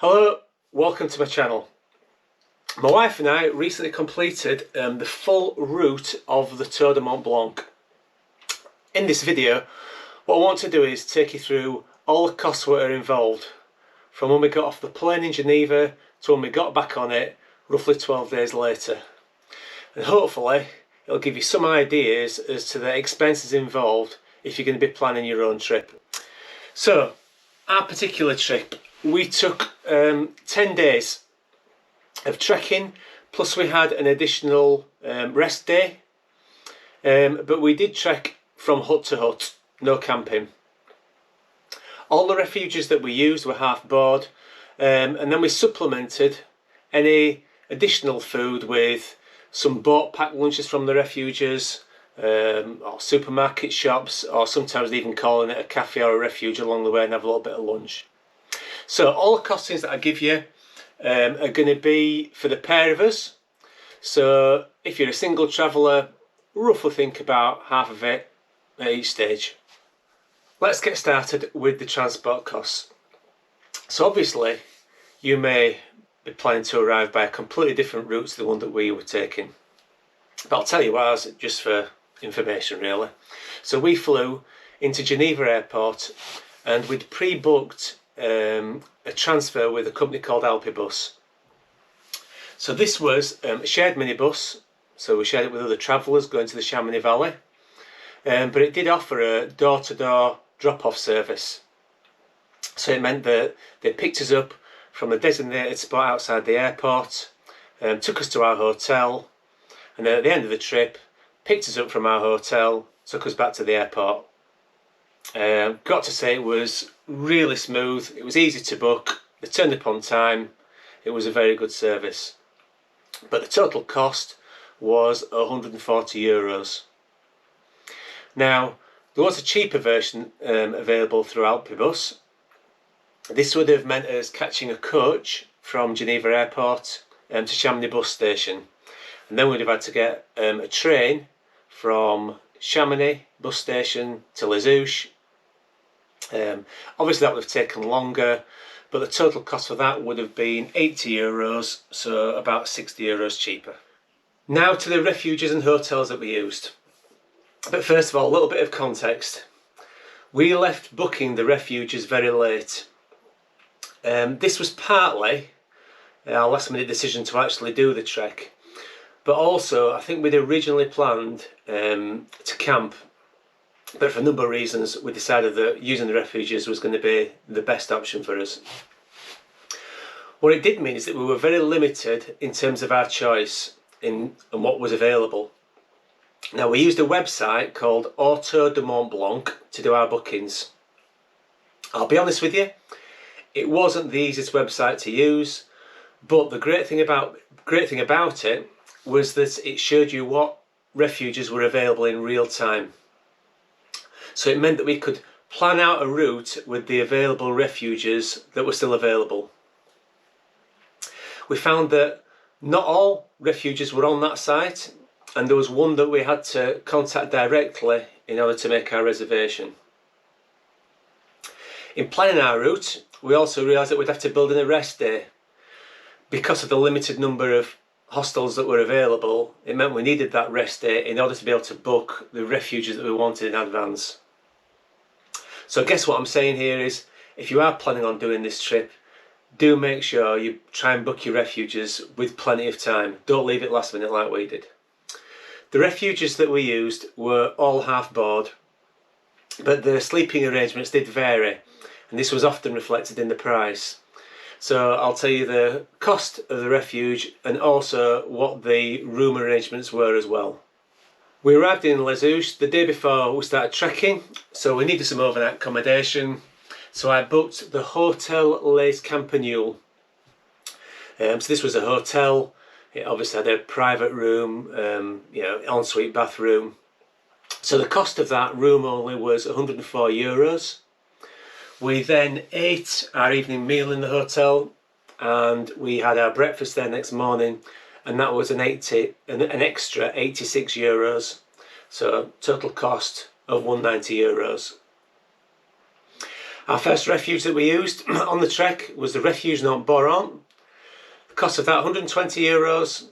Hello, welcome to my channel. My wife and I recently completed the full route of the Tour du Mont Blanc. In this video, what I want to do is take you through all the costs that are involved, from when we got off the plane in Geneva to when we got back on it roughly 12 days later. And hopefully it'll give you some ideas as to the expenses involved if you're going to be planning your own trip. So, our particular trip, we took 10 days of trekking, plus we had an additional rest day, but we did trek from hut to hut, no camping. All the refuges that we used were half board, and then we supplemented any additional food with some boat packed lunches from the refuges, or supermarket shops, or sometimes even calling it a cafe or a refuge along the way and have a little bit of lunch. So all the costings that I give you are going to be for the pair of us. So if you're a single traveller, roughly think about half of it at each stage. Let's get started with the transport costs. So obviously you may be planning to arrive by a completely different route to the one that we were taking, but I'll tell you ours just for information really. So we flew into Geneva Airport and we'd pre-booked a transfer with a company called Alpibus. So this was a shared minibus, so we shared it with other travellers going to the Chamonix Valley, but it did offer a door-to-door drop-off service. So it meant that they picked us up from a designated spot outside the airport, took us to our hotel, and then at the end of the trip picked us up from our hotel, took us back to the airport. Got to say, it was really smooth, it was easy to book, they turned up on time, it was a very good service. But the total cost was €140. Now, there was a cheaper version available through Alpibus. This would have meant us catching a coach from Geneva Airport to Chamonix bus station, and then we'd have had to get a train from Chamonix bus station to Les Houches. Obviously that would have taken longer, but the total cost for that would have been €80, so about €60 cheaper. Now to the refuges and hotels that we used. But first of all, a little bit of context. We left booking the refuges very late. This was partly our last minute decision to actually do the trek, but also I think we'd originally planned to camp, but for a number of reasons we decided that using the refuges was going to be the best option for us. What it did mean is that we were very limited in terms of our choice in what was available. Now, we used a website called Tour du Mont Blanc to do our bookings. I'll be honest with you, it wasn't the easiest website to use, but the great thing about it was that it showed you what refuges were available in real time. So it meant that we could plan out a route with the available refuges that were still available. We found that not all refuges were on that site, and there was one that we had to contact directly in order to make our reservation. In planning our route, we also realised that we'd have to build in a rest day. Because of the limited number of hostels that were available, it meant we needed that rest day in order to be able to book the refuges that we wanted in advance. So I guess what I'm saying here is, if you are planning on doing this trip, do make sure you try and book your refuges with plenty of time. Don't leave it last minute like we did. The refuges that we used were all half board, but the sleeping arrangements did vary, and this was often reflected in the price. So I'll tell you the cost of the refuge and also what the room arrangements were as well. We arrived in Les Houches the day before we started trekking, so we needed some overnight accommodation. So I booked the Hotel Les Campagnols. So this was a hotel. It obviously had a private room, ensuite bathroom. So the cost of that room only was €104. We then ate our evening meal in the hotel, and we had our breakfast there next morning, and that was an extra €86. So total cost of €190. Our first refuge that we used on the trek was the Refuge Mont Blanc. The cost of that €120,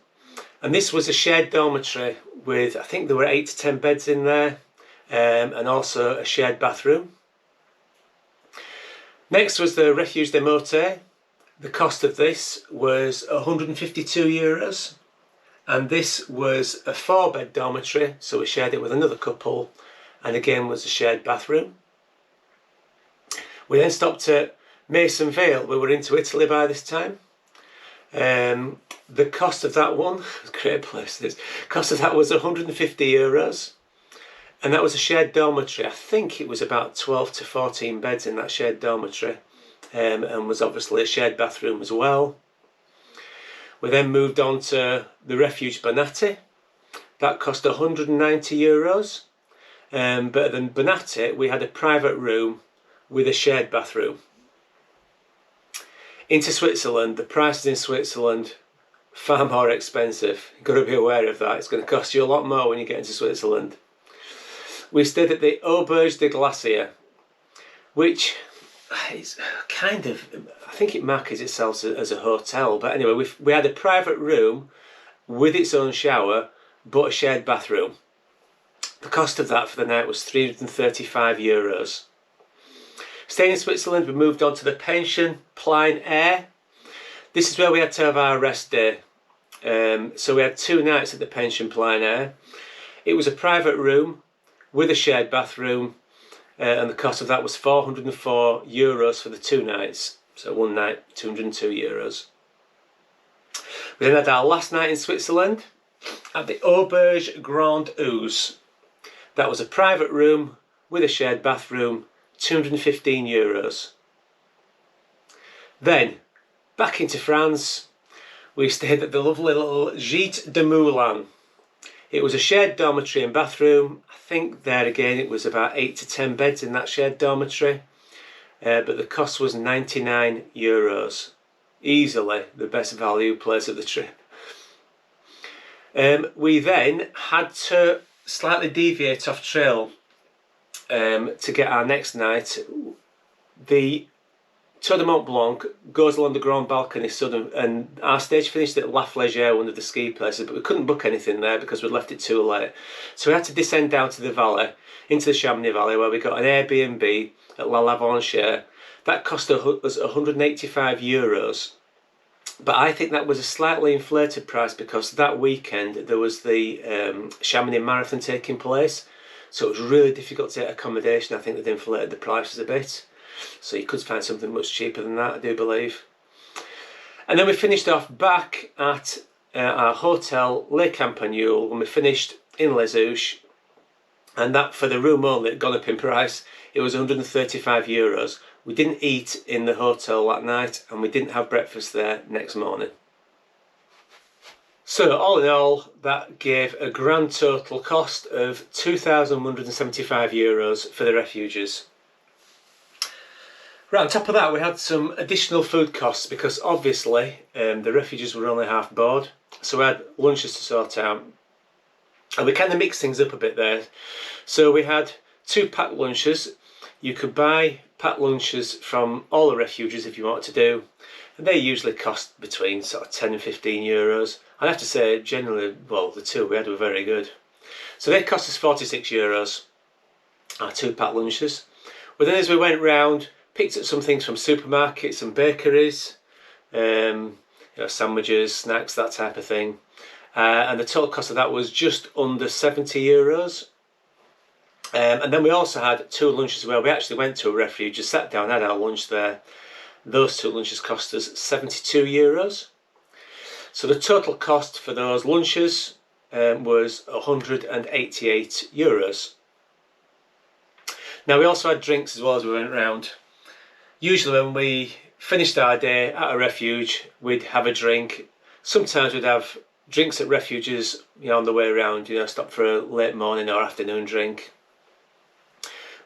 and this was a shared dormitory with, I think there were 8 to 10 beds in there, and also a shared bathroom. Next was the Refuge des Mottes. The cost of this was €152, and this was a 4-bed dormitory, so we shared it with another couple, and again was a shared bathroom. We then stopped at Mason Vale. We were into Italy by this time. The cost of that one, great place this, cost of that was €150, and that was a shared dormitory. I think it was about 12 to 14 beds in that shared dormitory, and was obviously a shared bathroom as well. We then moved on to the Refuge Bonatti. That cost €190, but in Bonatti we had a private room with a shared bathroom. Into Switzerland, the prices in Switzerland far more expensive. You've got to be aware of that. It's going to cost you a lot more when you get into Switzerland. We stayed at the Auberge de Glacier, which is kind of, I think it markets itself as a hotel, but anyway, we had a private room with its own shower but a shared bathroom. The cost of that for the night was €335. Staying in Switzerland, we moved on to the pension Plein Air. This is where we had to have our rest day. So we had 2 nights at the pension Plein Air. It was a private room with a shared bathroom, and the cost of that was €404 for the 2 nights. So one night, €202. We then had our last night in Switzerland at the Auberge Grand Ouse. That was a private room with a shared bathroom, €215. Then, back into France, we stayed at the lovely little Gîte de Moulin. It was a shared dormitory and bathroom. I think there again it was about 8 to 10 beds in that shared dormitory, but the cost was €99. Easily the best value place of the trip. We then had to slightly deviate off trail to get our next night. The Tour du Mont Blanc goes along the Grand Balcony Sud, and our stage finished at La Flégère, one of the ski places, but we couldn't book anything there because we'd left it too late. So we had to descend down to the valley, into the Chamonix Valley, where we got an Airbnb at La Lavanchère. That cost us €185, but I think that was a slightly inflated price because that weekend there was the Chamonix Marathon taking place, so it was really difficult to get accommodation. I think they'd inflated the prices a bit, so you could find something much cheaper than that, I do believe. And then we finished off back at our hotel Les Campagnols when we finished in Les Houches, and that for the room only had gone up in price. It was €135. We didn't eat in the hotel that night, and we didn't have breakfast there next morning. So all in all, that gave a grand total cost of €2,175 for the refuges. Right, on top of that we had some additional food costs because obviously the refuges were only half board, so we had lunches to sort out, and we kind of mixed things up a bit there. So we had 2 packed lunches. You could buy packed lunches from all the refuges if you want to do, and they usually cost between sort of €10 and €15. I have to say, generally, well, the 2 we had were very good. So they cost us €46, our 2 packed lunches. But then as we went round, picked up some things from supermarkets and bakeries, sandwiches, snacks, that type of thing. And the total cost of that was just under €70. And then we also had 2 lunches where we actually went to a refuge, just sat down, had our lunch there. Those 2 lunches cost us €72. So the total cost for those lunches was €188. Now we also had drinks as well as we went round. Usually when we finished our day at a refuge, we'd have a drink. Sometimes we'd have drinks at refuges, on the way around, stop for a late morning or afternoon drink.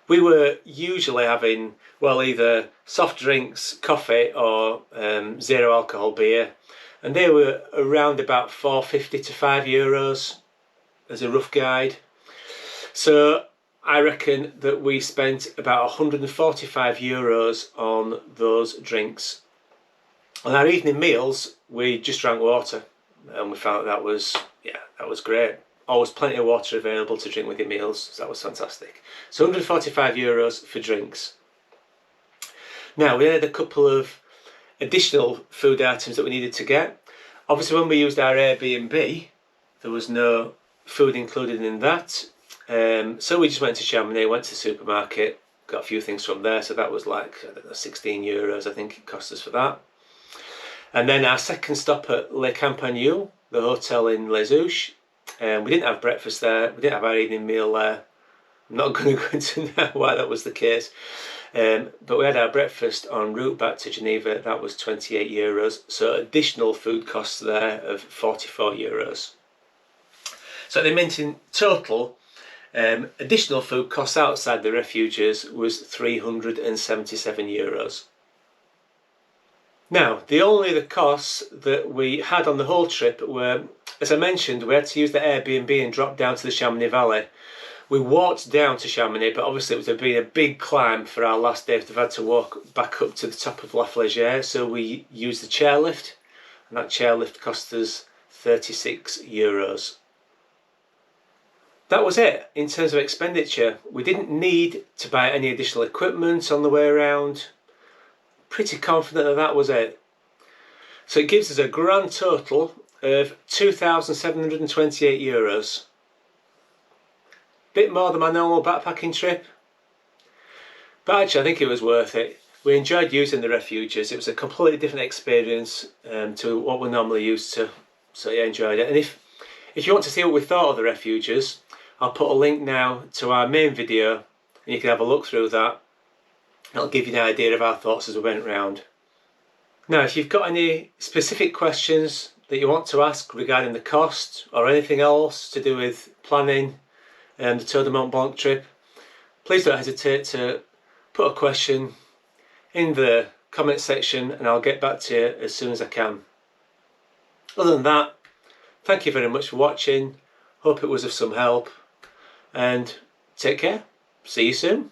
We were usually having, well, either soft drinks, coffee, or 0 alcohol beer, and they were around about €4.50 to €5 as a rough guide. So I reckon that we spent about 145 euros on those drinks. On our evening meals, we just drank water, and we found that was great. Always plenty of water available to drink with your meals, so that was fantastic. So 145 euros for drinks. Now, we had a couple of additional food items that we needed to get. Obviously, when we used our Airbnb, there was no food included in that. So we just went to Chamonix, went to the supermarket, got a few things from there. So that was like, I don't know, 16 euros, I think it cost us for that. And then our second stop at Le Campanule, the hotel in Les Houches. We didn't have breakfast there. We didn't have our evening meal there. I'm not going to go into now why that was the case. But we had our breakfast en route back to Geneva. That was 28 euros. So additional food costs there of 44 euros. So they meant in total, additional food costs outside the refuges was 377 euros. Now, the only other costs that we had on the whole trip were, as I mentioned, we had to use the Airbnb and drop down to the Chamonix Valley. We walked down to Chamonix, but obviously it would have been a big climb for our last day. We've had to walk back up to the top of La Flégère, so we used the chairlift, and that chairlift cost us 36 euros. That was it in terms of expenditure. We didn't need to buy any additional equipment on the way around. Pretty confident that that was it. So it gives us a grand total of 2,728 euros. Bit more than my normal backpacking trip, but actually I think it was worth it. We enjoyed using the refuges. It was a completely different experience to what we're normally used to, so yeah, enjoyed it. And if you want to see what we thought of the refuges, I'll put a link now to our main video and you can have a look through that. It'll give you an idea of our thoughts as we went round. Now, if you've got any specific questions that you want to ask regarding the cost or anything else to do with planning the Tour du Mont Blanc trip, please don't hesitate to put a question in the comment section and I'll get back to you as soon as I can. Other than that, thank you very much for watching. Hope it was of some help and take care. See you soon.